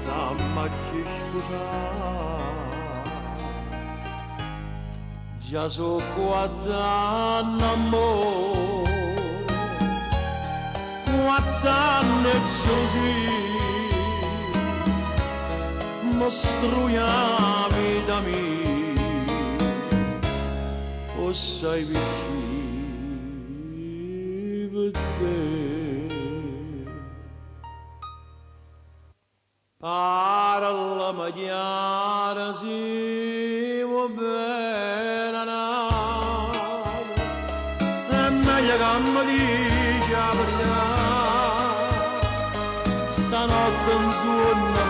Zamma ci sposare. Già so 4 anni amore, 4 anni così, mostruia la vita mia, o sei vicino per te. Parla chiara si va bene e meglio che mi dice la verità. Stanotte in suona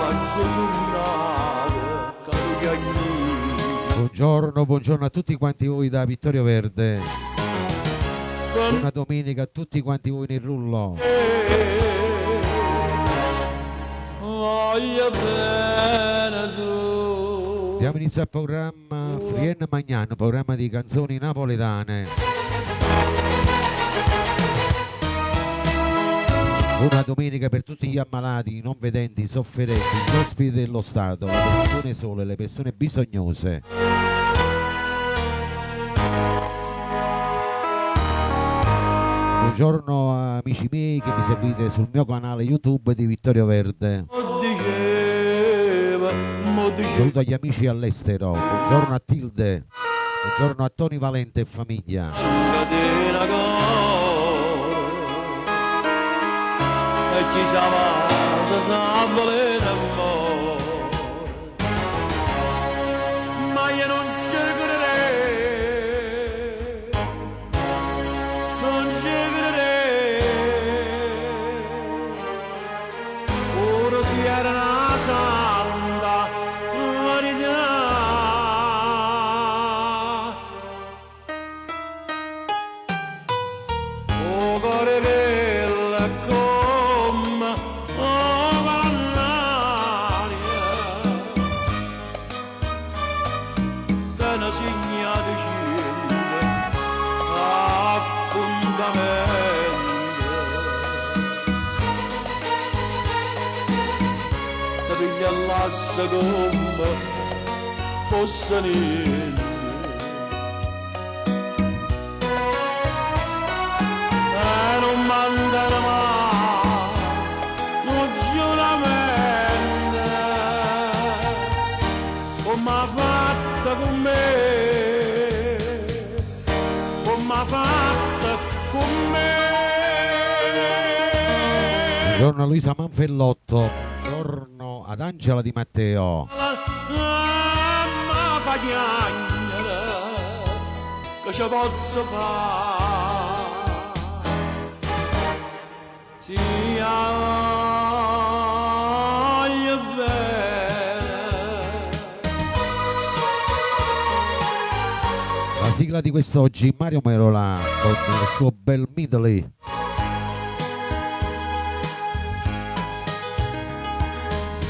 la giornata che tu chiami. Buongiorno a tutti quanti voi da Vittorio Verde. Buona domenica a tutti quanti voi nel rullo. Voglio bene su. Diamo inizio al programma Frienne Magnano, programma di canzoni napoletane. Una domenica per tutti gli ammalati, i non vedenti, i sofferenti, gli ospiti dello Stato, le persone sole, le persone bisognose. Buongiorno amici miei che mi seguite sul mio canale YouTube di Vittorio Verde. Saluto agli amici all'estero. Buongiorno a Tilde. Buongiorno a Tony Valente e famiglia. E chi sa volere ma io non ci crederei, non ci crederei. Ora si era una santa verità. Oh, cuore bella come l'aria, che ne segna di scende appuntamento. Ti piglia l'asse come fosse niente. Non mandare mai un giuramento come ha fatto con me, come ha fatto con me. Buongiorno a Luisa Manfellotto. Buongiorno ad Angela Di Matteo. Ma fa chiagnere che ci posso fare. Sì, voglio bene. La sigla di quest'oggi Mario Merola con il suo bel Midley.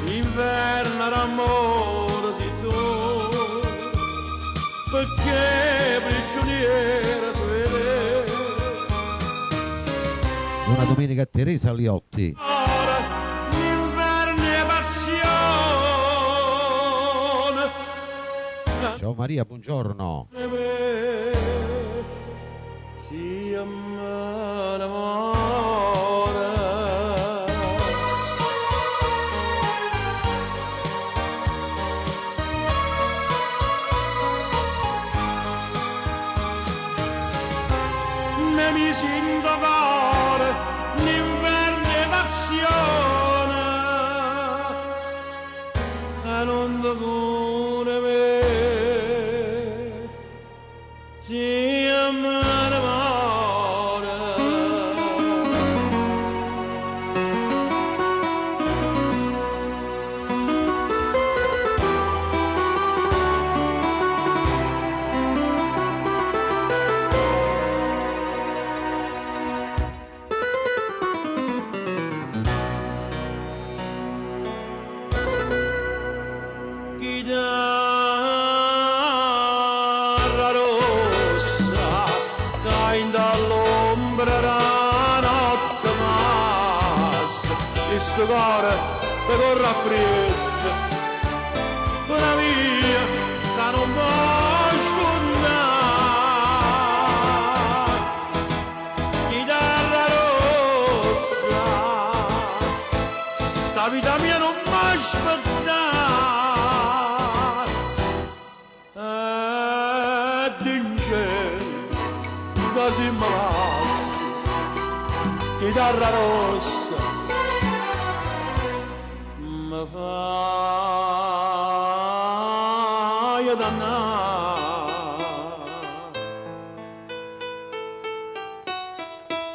Inverno d'amore si tu, perché prigioniera svele. Buona domenica a Teresa Liotti. Ora l'inverno è passione. Ciao Maria, buongiorno. Si amore. Ne mi sento cuore, l'inverno è passione, e non ti cura me, si amore. Chitarra rossa, cai dall'ombra la notte massa, il suo cuore te corro appresso, una via che non puoi sfondare, chitarra rossa, sta vita mia non mi spezzare, dinge, così mi lasci, chitarra rossa, mi fai dannare.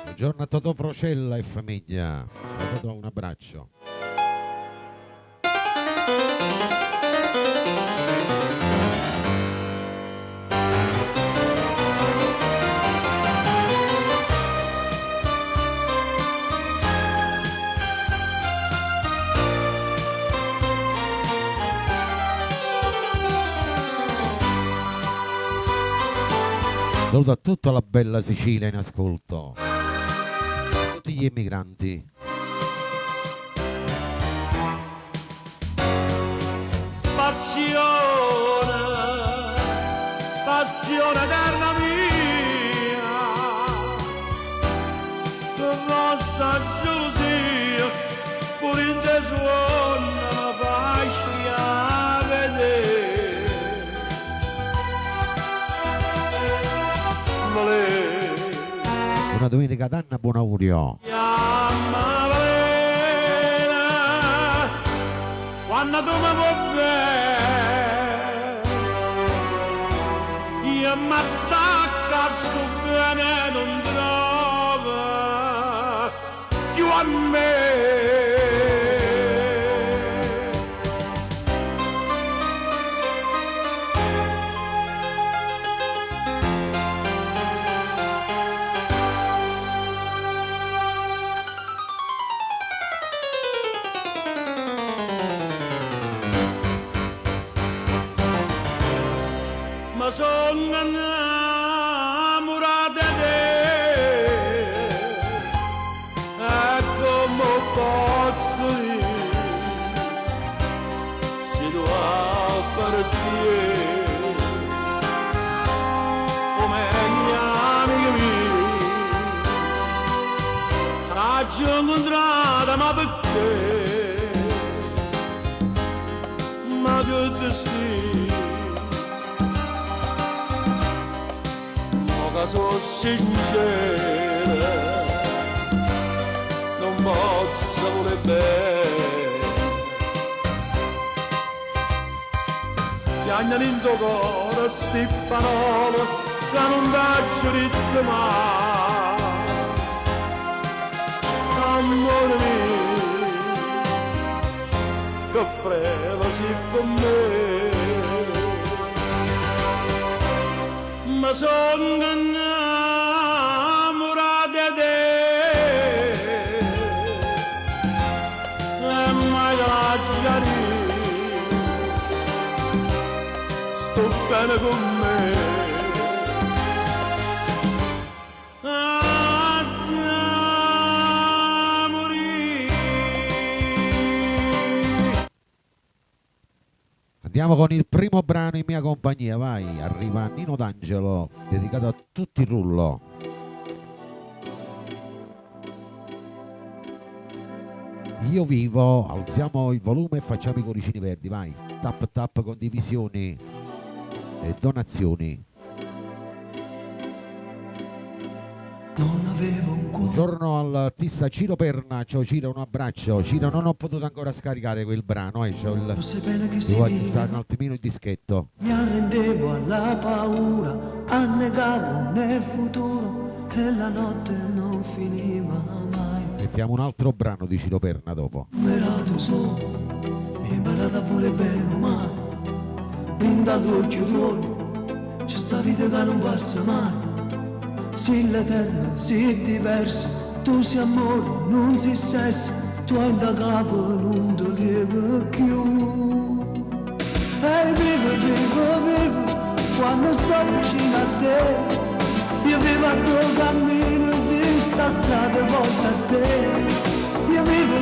Buongiorno a Totò Procella e famiglia. Ciao Totò, un abbraccio. Saluto a tutta la bella Sicilia in ascolto, a tutti gli immigranti. Passione, passione eterna mia, che vostra gelosia, pure in te suona, ma fai vedere. Una domenica d'anno, buon augurio. Quando tu mi vuoi bene, io mi attacco a sto bene, non trovo più a me. Ma sono innamorato di te, e come posso dire, se tu vai per te, come gli amici miei, ci ho incontrato, ma perché, ma che destino. Sono sincera, non posso voler bene. Piagnano in tuo cuore sti parole che non t'ho detto mai. Amore mio, che freddo sei con me. Ma sono innamorato di te, e mai lasciare, sto bene con me. Andiamo con il primo brano in mia compagnia, vai, arriva Nino D'Angelo, dedicato a tutti il rullo. Io vivo, alziamo il volume e facciamo i cuoricini verdi, vai, tap tap, condivisioni e donazioni. Non avevo un cuore. Buongiorno all'artista Ciro Perna, ciao Ciro, un abbraccio. Ciro, non ho potuto ancora scaricare quel brano, c'ho il... Lo sai bene che si devo vive. aggiustare un attimino il dischetto. Mi arrendevo alla paura, annegavo nel futuro e la notte non finiva mai. Mettiamo un altro brano di Ciro Perna dopo. Merato so, mi hai imparato a voler bene ma intanto occhio tuo, c'è sta vita che non passa mai. Si l'eterna, si diversa, tu sei amore, non si sesso, tu hai da capo, non ti lievi più. E vivo, quando sto vicino a te, io vivo a tuo cammino, si sta strada volta a te. Io vivo,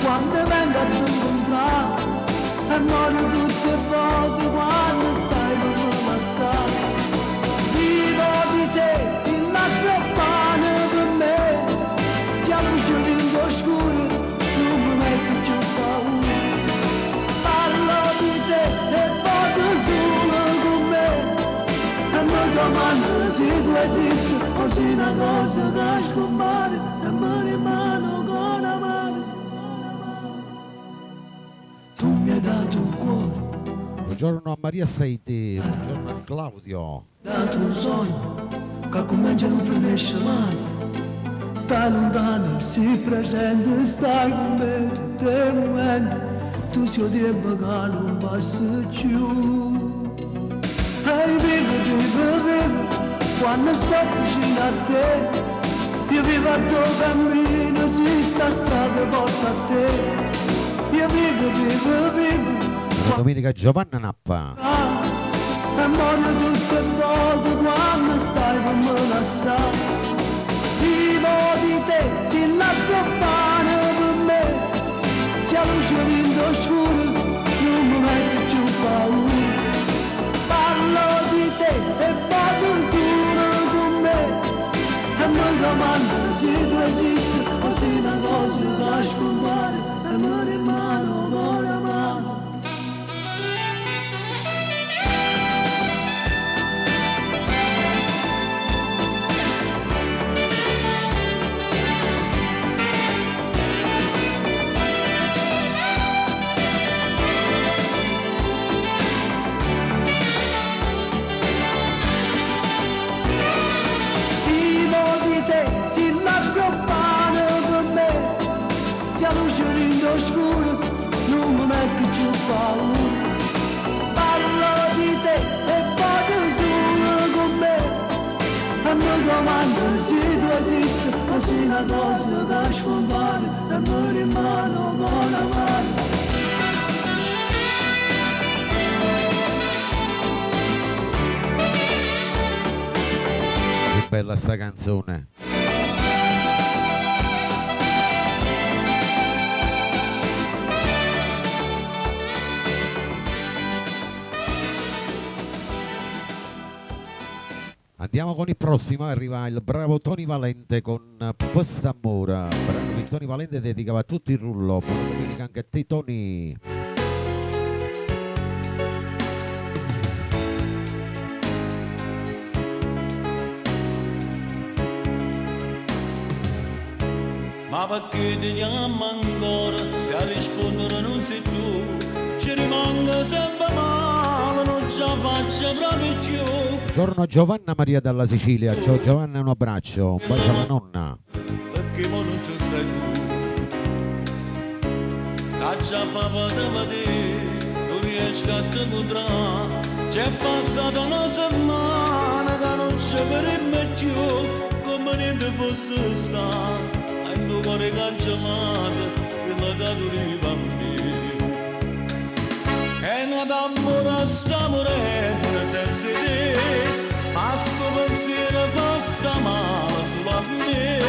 quando vengo a ti incontrare e muoio tutte le volte quando stai per me passare. Vivo di te, si nasce pane per me, siamo usciti in oscuro, non mi metto più paura. Parlo di te e voto solo con me, e mi domando se tu esisti o se una cosa che scompare e mi rimane con amare. Tu mi hai dato un cuore, Buongiorno a Maria Steiti, buongiorno a Claudio. dato un sogno che comincia e non finisce mai. Stai lontano, sii presente, stai con me tutti i momenti. Tu sei tempo che non passa più. Ehi, vivo, quando sto vicino a te. Io vivo al tuo cammino, si sta strada porta a te. Io vivo. Domenica Giovanna Nappa. E muoio tutte le volte quando stai con me lasciare. Vivo di te, si nasce pane per me, sia luce vinto scuro, non mi metto più paura. Parlo di te e vado solo con me, e mi domando se tu esisti o se una cosa che scompare e mi rimane con amare. Oscuro, non mi metto più paura. Parlo di te e vado solo con me, e mi domando se tu esisti o se una cosa che scompare e mi rimane con amare. Che bella sta canzone. Andiamo con il prossimo, arriva il bravo Tony Valente con Post'amore, brano che Tony Valente dedicava a tutto il rullo. Buona domenica anche a te Tony. Ma perché ti chiamo ancora, se a rispondere non sei tu, ci rimanga sempre male, non ce la faccio proprio più. Buongiorno Giovanna Maria dalla Sicilia, ciao Giovanna, un abbraccio, un bacio alla nonna. Perché mo non ci stai tu, caccia fa vedere, non riesco a te incontrare, c'è passata una settimana che non ci vedremo più, come niente fosse stato. Il mio cuore cancellato, che mi ha dato di bambino. E una d'amore sta morendo senza te, ma sto pensiero fa sta male solo a me,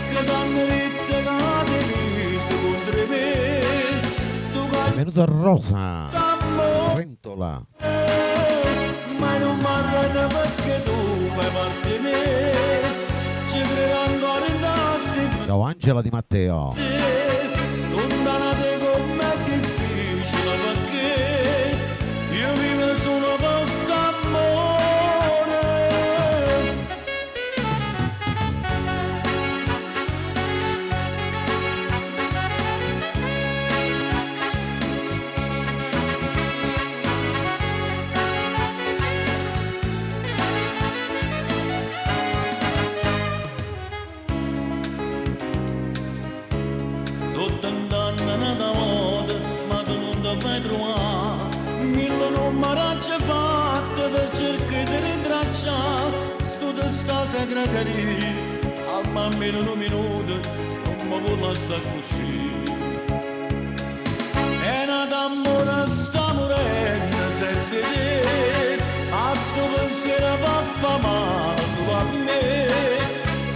che t'hanno detto che ti visto contro me. Tu Benvenuto a Rosa, t'amore, Rentola. ma non mi arrendo perché tu fai parte di me, ci credo ancora in Ciao Angela Di Matteo. Lontanate con me è difficile perché io vivo solo per st'amore. Fai trovare mille numeracce fatte per cercare di rintracciare sto di sta segreteria, almeno un minuto non mi vuoi lasciare così. E una d'amore sta morendo senza te, a sto pensiero fa male solo a me,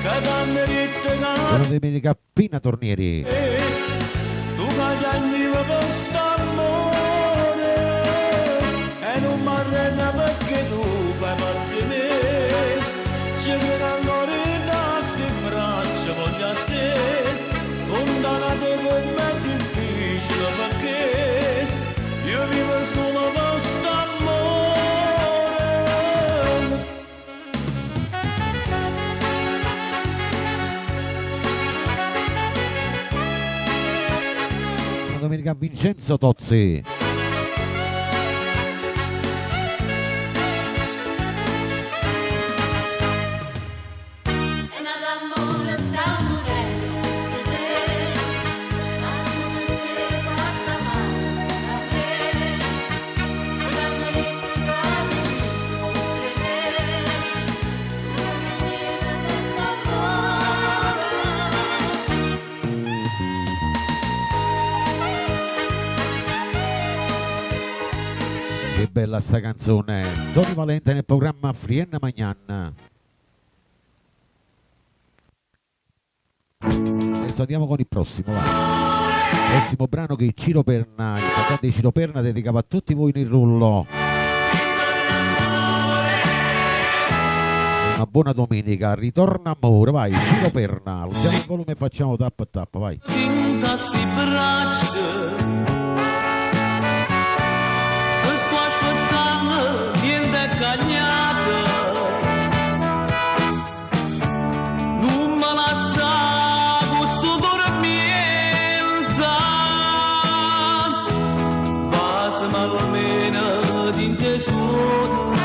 che t'hanno detto che Buona domenica Pina Tornieri. tu dedica a Vincenzo Tozzi. Che bella sta canzone, Tony Valente nel programma Frienna Magnan. Adesso andiamo con il prossimo, vai. Il prossimo brano che Ciro Perna, il cantante Ciro Perna dedicava a tutti voi nel rullo. Una buona domenica, ritorna amore, vai, Ciro Perna, alziamo il volume e facciamo tappa tappa, vai. Tinta sti braccia cagnata, non me la sa gusto dormienta, vas malmena dinte sonna,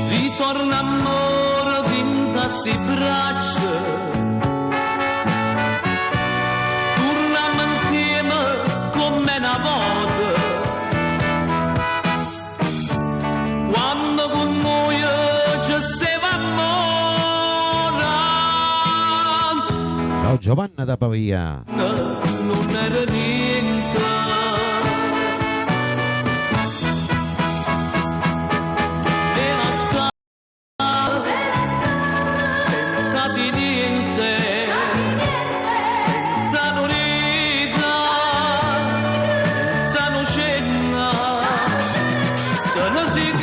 ritorna amore dinta sti braccia, torniamo insieme come una volta. Quando con noi ci stavamo. Ciao Giovanna da Pavia. Non era niente. E la sa senza di niente, senza l'orita, senza l'ocenna, che non si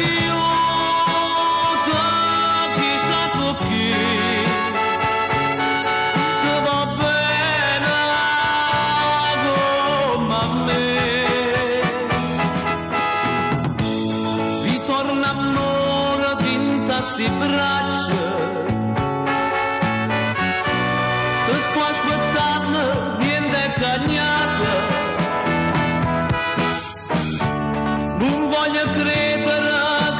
sti braccia che sto aspettando niente cagnata, non voglio credere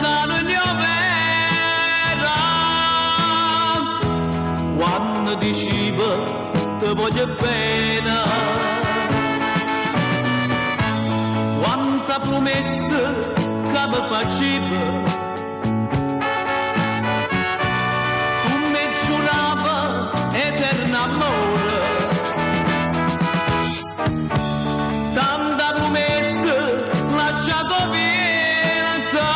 che non è vera quando dicevo te voglio bene, quanta promessa che mi facevo. Eterna amore, tanta promessa lasciato vita,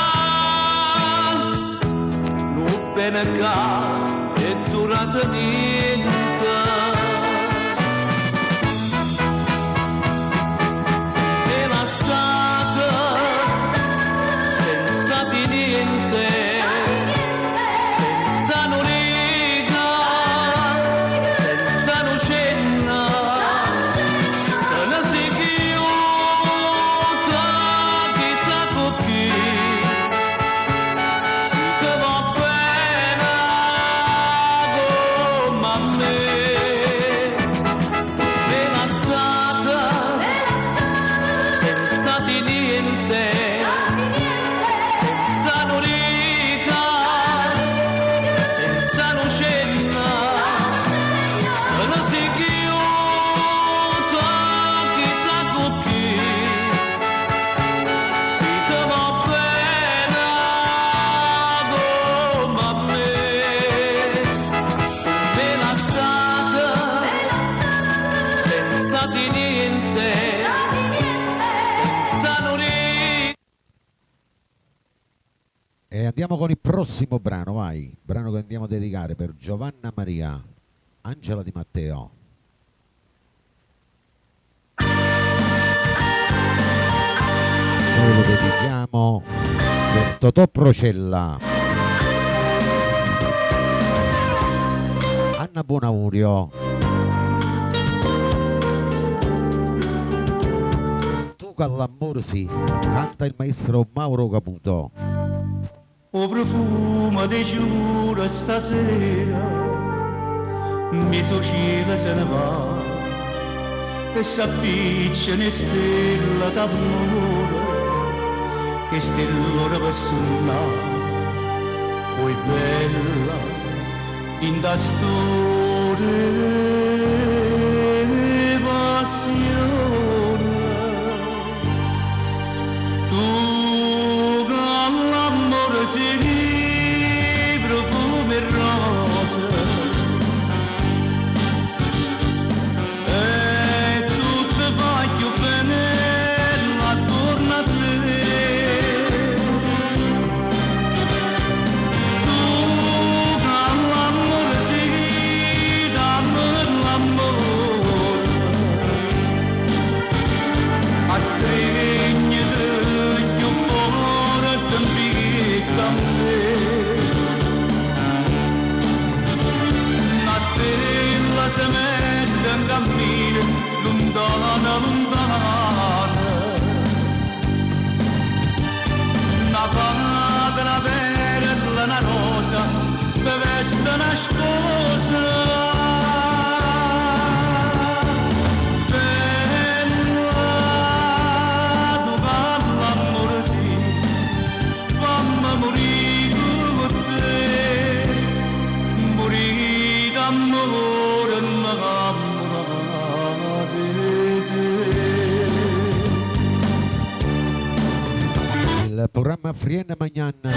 non bene che è durata niente, è lasciata senza di niente. E andiamo con il prossimo brano, vai. Brano che andiamo a dedicare per Giovanna Maria, Angela Di Matteo. Noi lo dedichiamo per Totò Procella, Anna Buonaurio, Tu con l'amore sì, canta il maestro Mauro Caputo. O profumo di giuro stasera mi succede se ne va e s'appiccia ne stella d'amore che stella per suonare poi bella in da storia passione tu che l'amore si profumo e rosa se mette in cammino lontana, lontana una fata, una perla, una rosa per veste una sposa bella tu parla amore sì fammi morire con te morire d'amore il programma Frienne Magnan con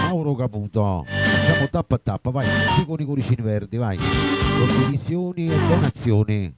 Mauro Caputo. Facciamo tappa a tappa, vai, tutti con i cuoricini verdi, vai, condivisioni e donazioni.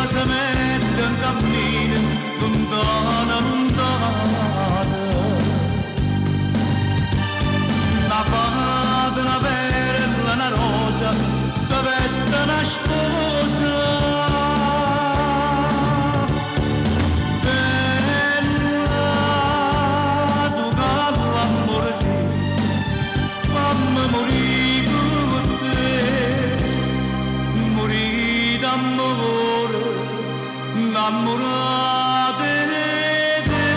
Se mette in cammino lontana, lontana una fata, una perla, una rosa che veste una sposa bella tu parla amore sì fammi morire con te morire d'amore innamorate di te.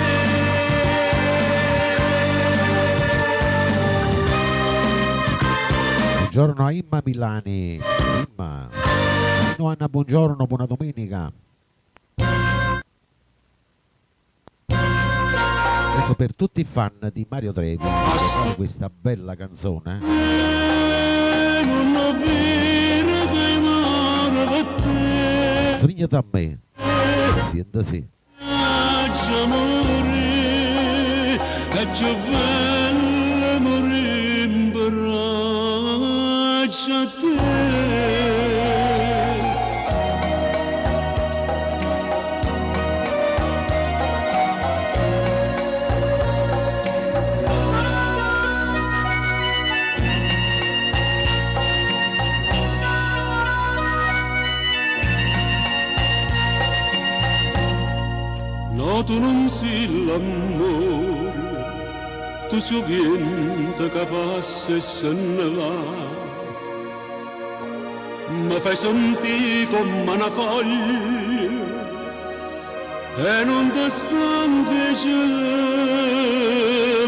Buongiorno a Imma Milani. Imma. Buongiorno Anna, buongiorno, buona domenica. Adesso per tutti i fan di Mario Trevi, questa bella canzone. Strignati a me. Senta sì. Che bello morire in braccio a te. No, tu non sei l'amore, tu sei vento che passa e se ne va. Mi fai sentire come una foglia e non ti stanchi di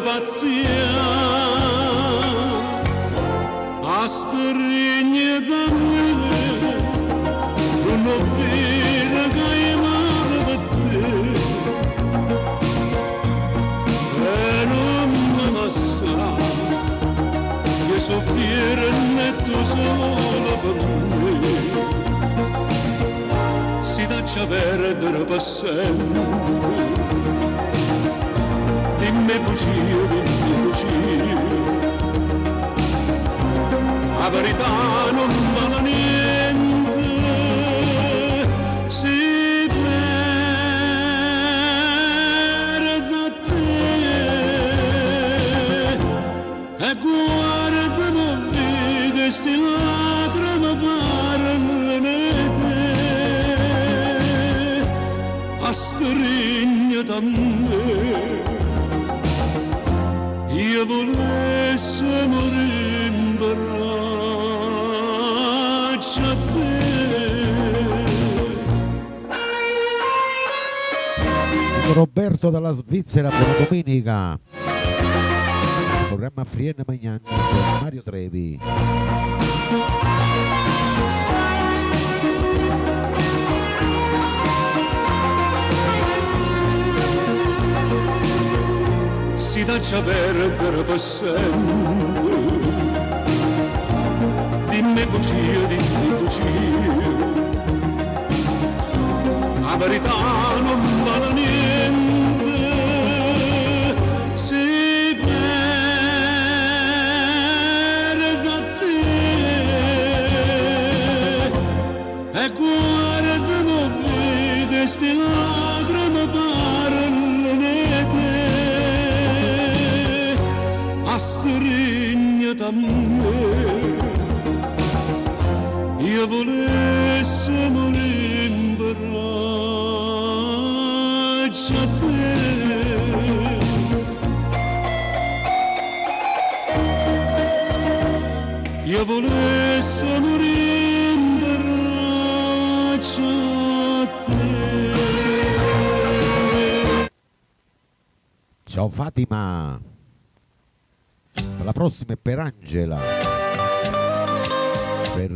passare. A stringere da me, non ho vita che mi per te. Che soffrire netto solo per me si lascia perdere per sempre. Dimmi bugie, dimmi bugie, la verità non vale niente. Si perde a te e guardami via che sti lacrime parlano di te. A io volessi morire in braccio a te. Roberto dalla Svizzera, buona domenica. Il programma Frienne Magnan con Mario Trevi. Si lascia perdere per sempre, dimmi cucina, dimmi cucina, la verità non vale niente, si perde a te, e guarda non vedi sti lacrime parlano strignata a me, io volessi morire in braccio a te. Io volessi morire in braccio a te. Ciao Fatima. La prossima è per Angela, per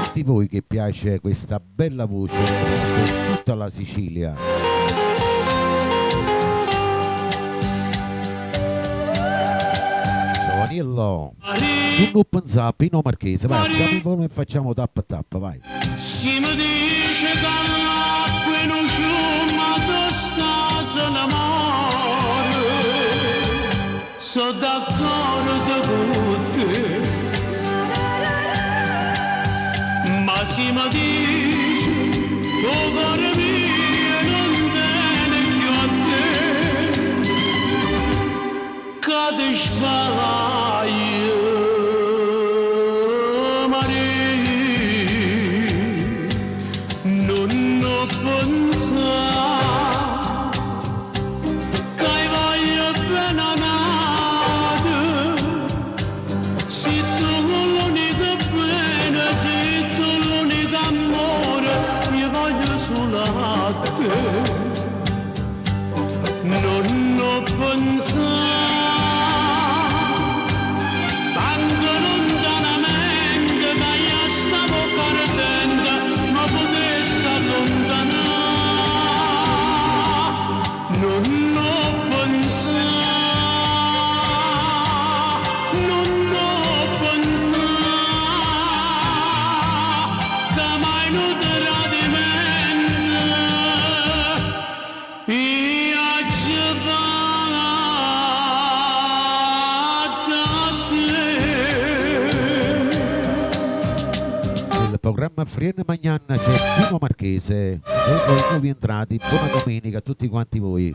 tutti voi che piace questa bella voce per tutta la Sicilia. Giovanillo, tu non pensa Pino Marchese, vai, andiamo e facciamo tappa tappa, vai. Si mi dice che l'acqua non c'è, ma tu stai l'amore, sono d'accordo con te, ma si mi dice tuo cuore mio non tiene più a te, che ti sbaglio. Programma Frienne Magnan c'è Pino Marchese, buongiorno ai nuovi entrati, buona domenica a tutti quanti voi.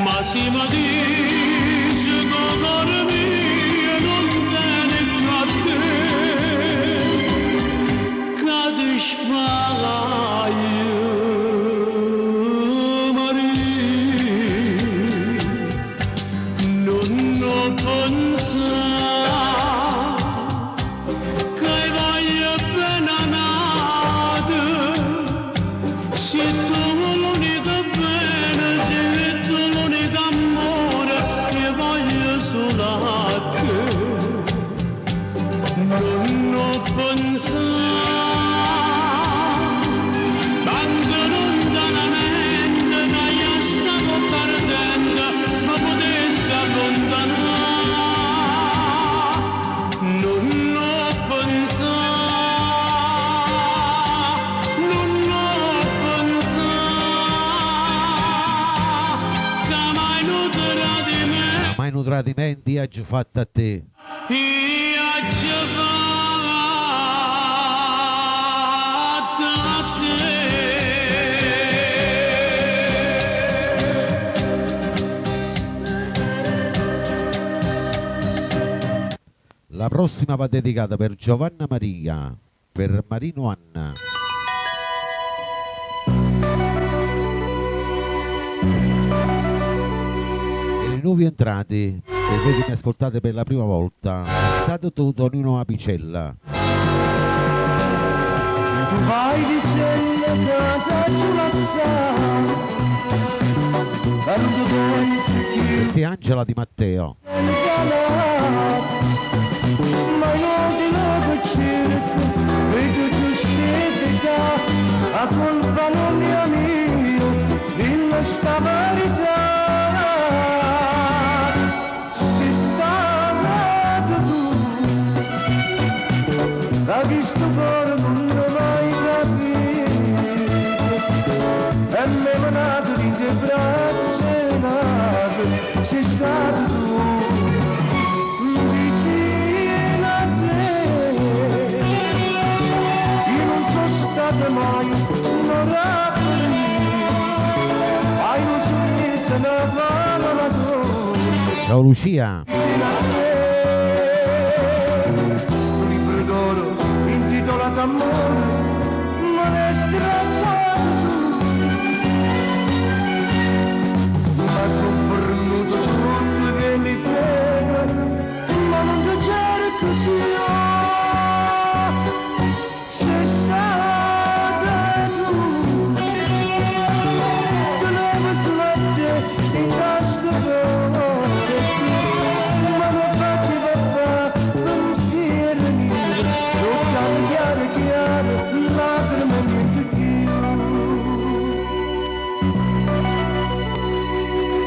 Ma si mi dice che cuore mio non tiene più a te, che ti sbaglio. Tradimenti oggi fatto a te. La prossima va dedicata per Giovanna Maria, per Marino Anna. E i nuovi entrati, e voi che mi ascoltate per la prima volta, è stato tu Tonino Apicella. Tu vai dicendo che tu la sai, quando pensi E Angela Di Matteo. che ma io ti lo cerco e tu giustifica a colpa non mia mio in questa verità si sta tu da visto cuore non lo vai capito e me manato di te braccia nato si sta tu mai un'ora per me hai un sorriso la mano la tua Ciao Lucia. questo libro d'oro intitolato Amore non è stracciato ma sono fornuto tutto che mi prega ma non ti cerco più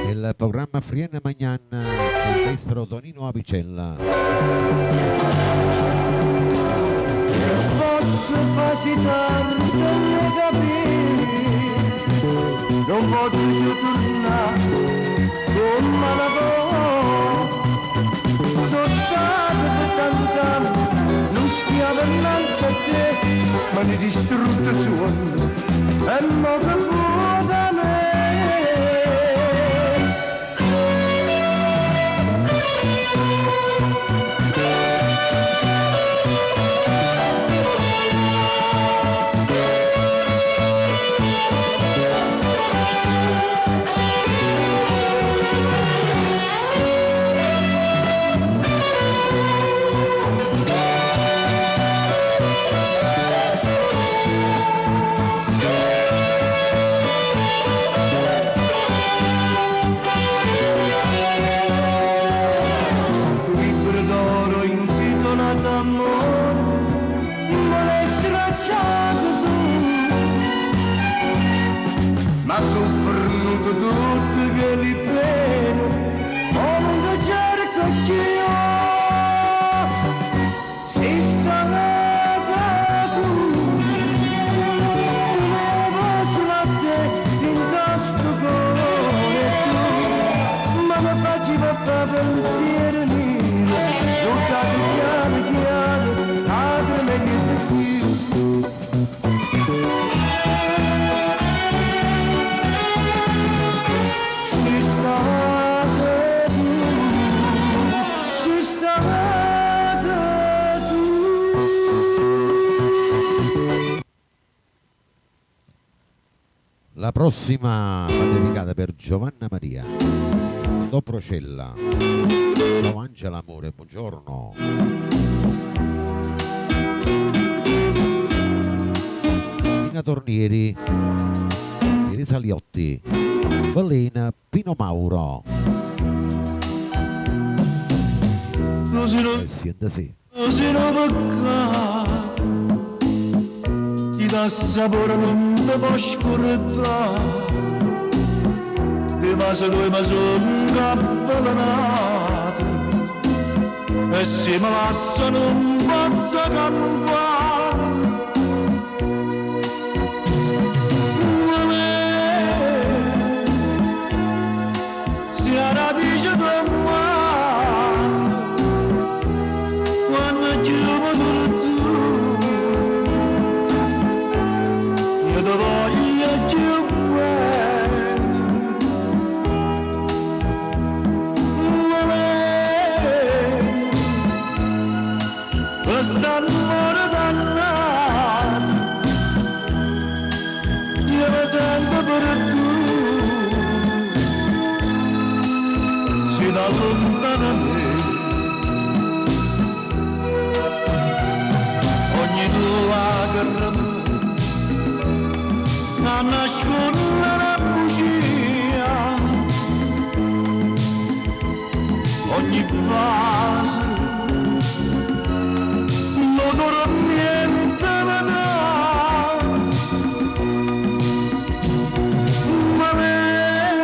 Il programma Frienne Magnan del maestro Tonino Apicella. Posso facilitare per me capire, non posso più tornare come la sono stato per tant'anni, non schiavo innanzi a te, ma ne distrutto il suono e non che può da me. Ma soffrono tutti che li prendo, o non ti cerco io, si sta tu, devo slatte in questo cuore tu, ma mi faceva fa pensiero mio, toccato piano piano, aprimi niente più. La prossima va dedicata per Giovanna Maria Do Procella. Ciao Angela amore, buongiorno. Nina Tornieri, Teresa Liotti, Valena Pino Mauro. Siente sì. Così non peccato, ti dà sapore non ti può scordare, di base due mi sono avvelenato, e se mi lasciano non posso campare. Se la radice del mare, quando chiumo tu, io ti voglio più bene. lontano a me. Ogni lacrima a nascondere la bugia, ogni vaso l'odore niente mi dà, ma lei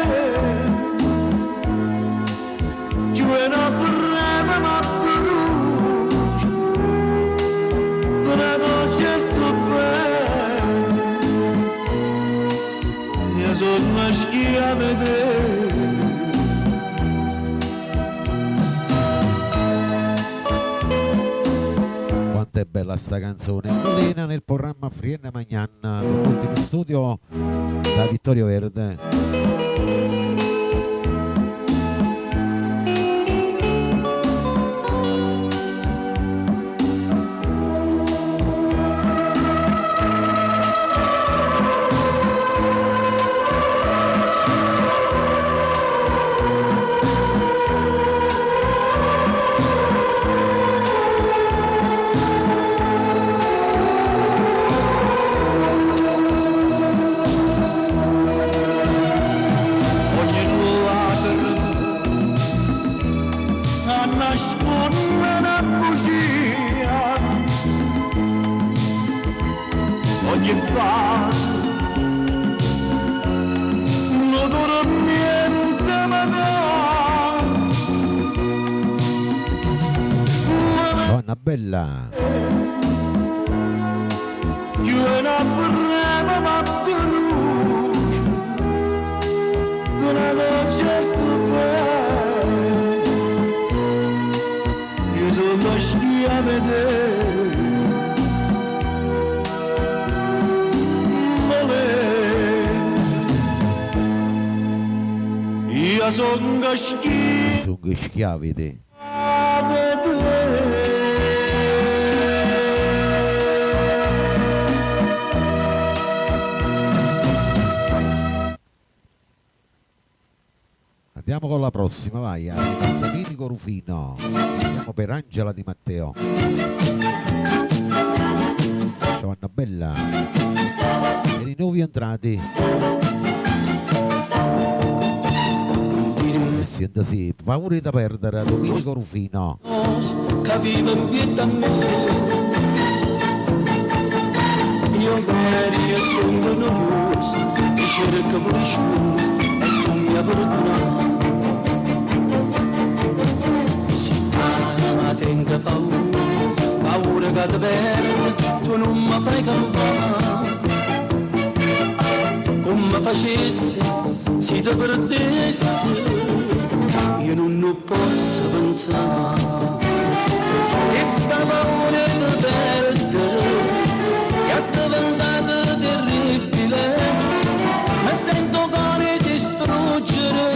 più è una freme ma brucia, credo ci sto bene, io sono una schia a vedere. Quanto è bella sta canzone, Melina nel programma Frienna Magnanna, l'ultimo studio da Vittorio Verde. Ogni vaso l'odore niente mi dà, Donna bella, più è una freme ma brucia, una dolce stupenda, io sono schia a vedere. Io sono schia sono schiavi te. a vedere. Andiamo con la prossima, vai, Domenico Rufino. Andiamo per Angela Di Matteo. Ciao Anna Bella. Per i nuovi entrati. Senta sì, paura da perdere, Domenico Rufino. Che vive in pietà a me, io ieri sono noioso, e cerco pure scusa e tu mi hai perdonato. Se ma tengo paura che ti perdo, tu non mi fai campare, come facessi se ti perdessi. Io non posso pensare che sta paura di perdere che è diventata terribile, mi sento cuore distruggere,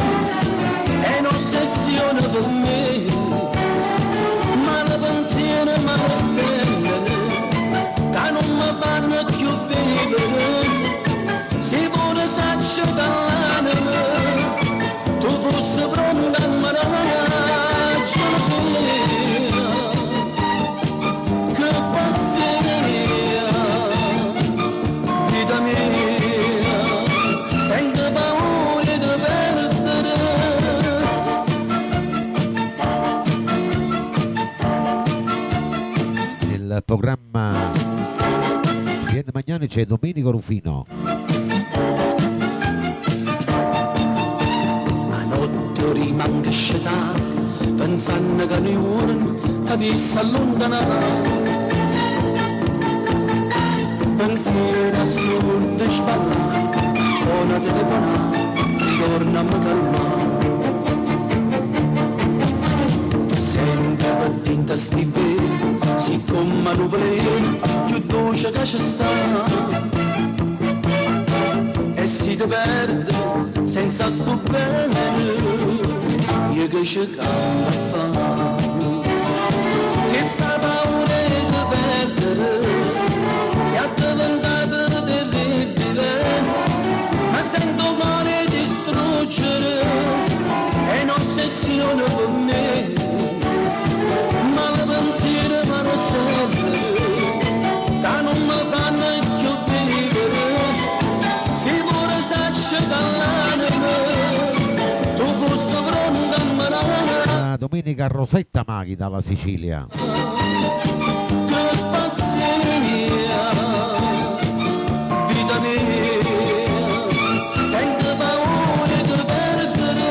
è un'ossessione per me, ma la pensiero mi appena che non mi fanno più vivere, se pure saccio dall'anima tu fossi pronta a maraccia che passeria, vita mia, tengo paura di perdere. Nel programma Viene Magnani c'è Domenico Rufino. Rimango scetato, pensando che noi uomini ti avessi allontanato. Pensiero assurdo e sballato, con una telefonata, torna a me calmare. Tu senti per dentro sti veri, siccome nuvolino, più dolce che ci sta. E si ti perde senza sto bene, io che cercavo a fare, che sta paura di perdere, che è diventata terribile, ma sento male distruggere, è un'ossessione per domenica Rosetta Maghi dalla Sicilia. Che passione mia, vita mia, tengo paura di perdere,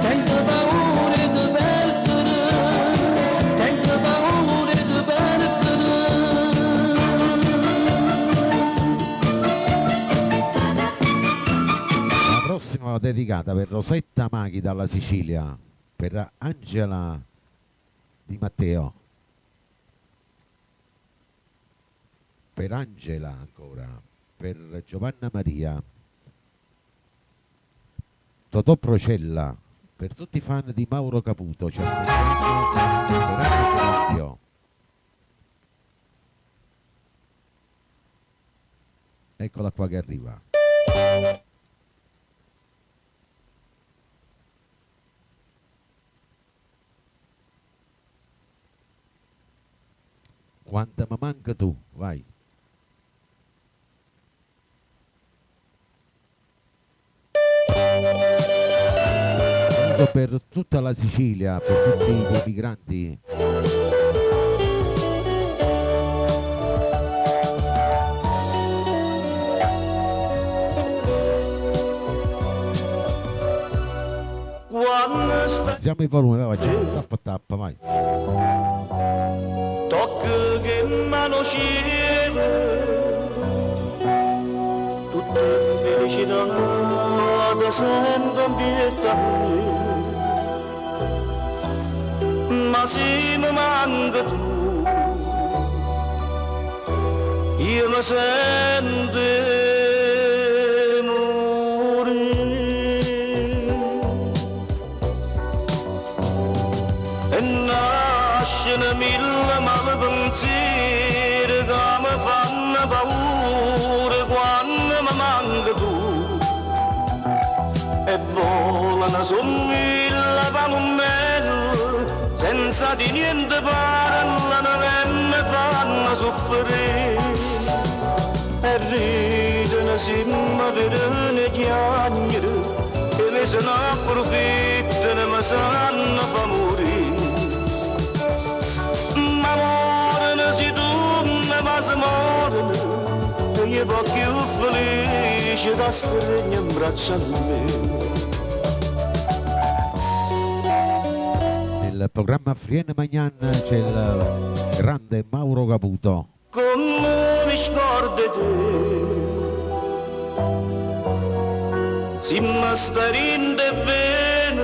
tengo paura di perdere, tengo paura di perdere. La prossima dedicata per Rosetta Maghi dalla Sicilia, per Angela Di Matteo, per Angela ancora, per Giovanna Maria, Totò Procella, per tutti i fan di Mauro Caputo, ci aspettiamo per Angelo. Eccola qua che arriva. Quanta mi manca tu, vai. Saluto per tutta la Sicilia, per tutti gli emigranti. Quando sta Alziamo il volume, vai, facciamo tappa tappa, vai. tocca che mano cielo, tutte felicità da sempre ambietta a me, ma se mi manca tu, io mi sento nascono mille malpensieri che mi fanno paura quando mi manca tu e volano su mille palomelle senza di niente parlano e mi fanno soffrire e ridono se mi vedono chiacchiere e mi se ne approfittano e mi sanno fa morire. Se tu mi vas morire e io po' più felice da stare in braccio a me. Nel programma Friene Magnan c'è il grande Mauro Caputo. Come mi scordo te, si mi sta rinde bene,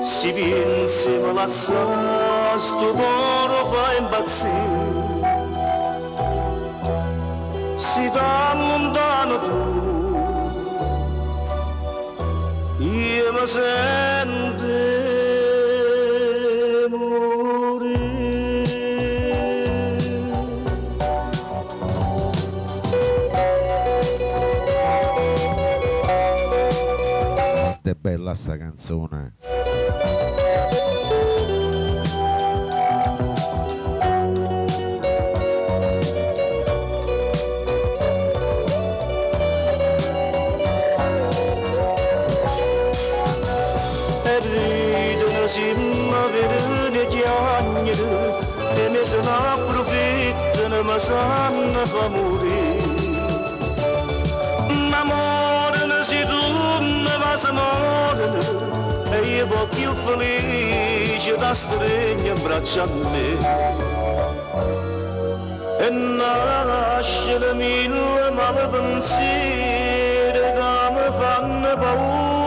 si pensi mi lascia sto cuore fa impazzire, si da lontano tu, io mi sento morire. Quanto è bella sta canzone. Se mi vedono chiacchiere e mi se ne approfittano ma sanno fa morire. Ma morire se tu mi vas morire e io po' più felice da stare in braccio a me e nascono mille malpensieri che mi fanno paura.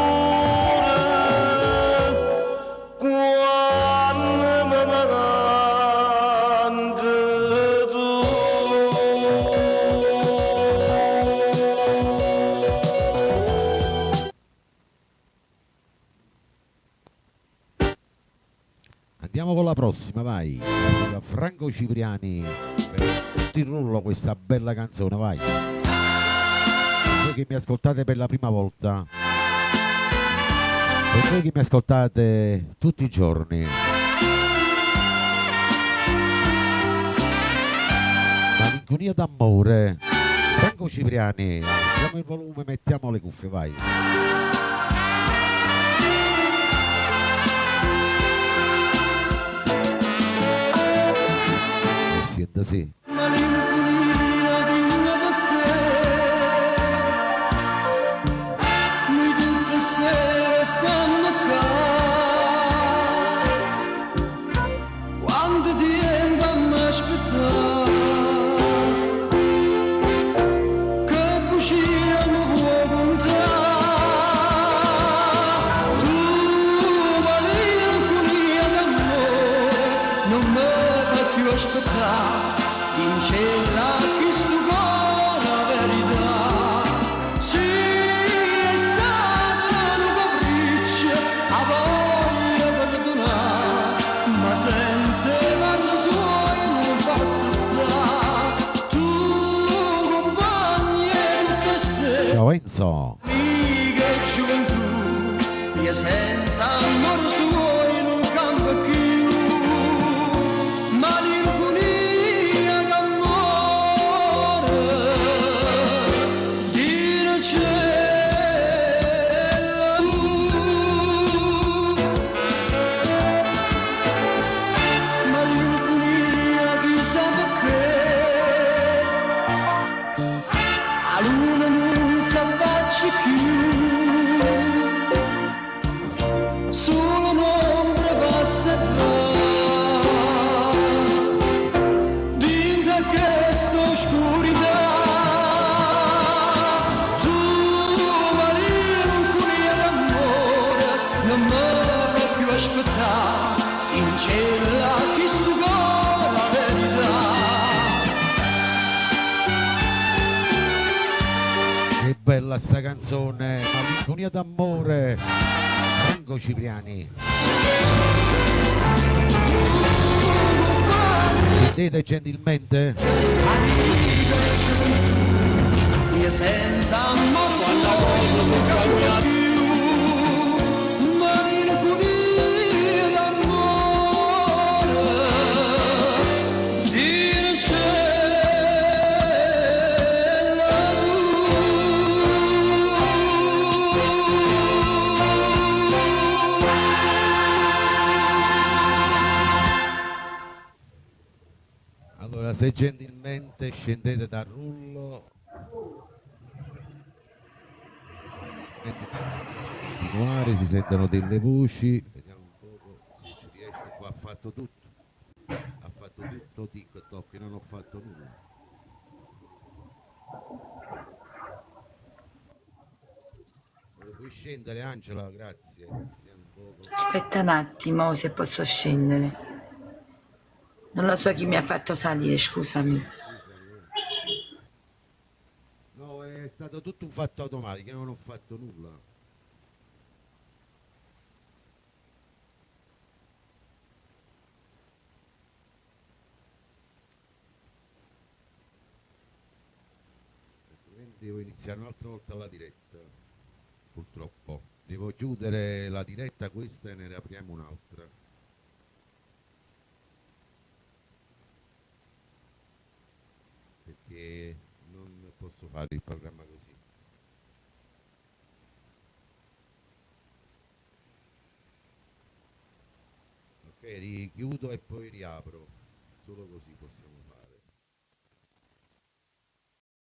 Andiamo con la prossima, vai. Arriva Franco Cipriani per tutto il rullo questa bella canzone, vai. Voi che mi ascoltate per la prima volta, per voi che mi ascoltate tutti i giorni, Malinconia d'amore, Franco Cipriani. Alziamo il volume, mettiamo le cuffie, vai. band, sì. Malinconia di una perché noi tutte sere stiamo qua. Quanto tempo mi aspettare che bugia mi vuoi contare. Tu malinconia d'amore non mi fa più aspettare. In cielo a questo cuore la verità. Sì, è stato un capriccio, a voglia perdonare, ma senza vaso suoi non posso stare. Tu compagni e che sei, Ciao Enzo. amica e gioventù, io senza amore suoi non campo più. Malinconia d'amore di un cielo. Malinconia chissà perché a luna non si affaccia più. Solo un'ombra passa qua. Dinda questa oscurità. Tu malinconia d'amore non mi fa più aspettare. In cielo a questo cuore la verità. Che bella sta canzone, Malinconia d'amore, Franco Cipriani. Vedete gentilmente? Io senza amore suo non cambia più. Malinconia d'amore di un Allora, se gentilmente scendete dal rullo, continuare, si sentono delle voci, vediamo un po' se ci riesco. Qua ha fatto tutto TikTok, non ho fatto nulla. Puoi scendere Angela, grazie. Vediamo un po'. Aspetta un attimo se posso scendere. Non lo so chi mi ha fatto salire, scusami. No, è stato tutto un fatto automatico, io non ho fatto nulla. Altrimenti devo iniziare un'altra volta la diretta, purtroppo. Devo chiudere la diretta questa e ne riapriamo un'altra. Perché non posso fare il programma così. Ok, richiudo e poi riapro. Solo così possiamo fare.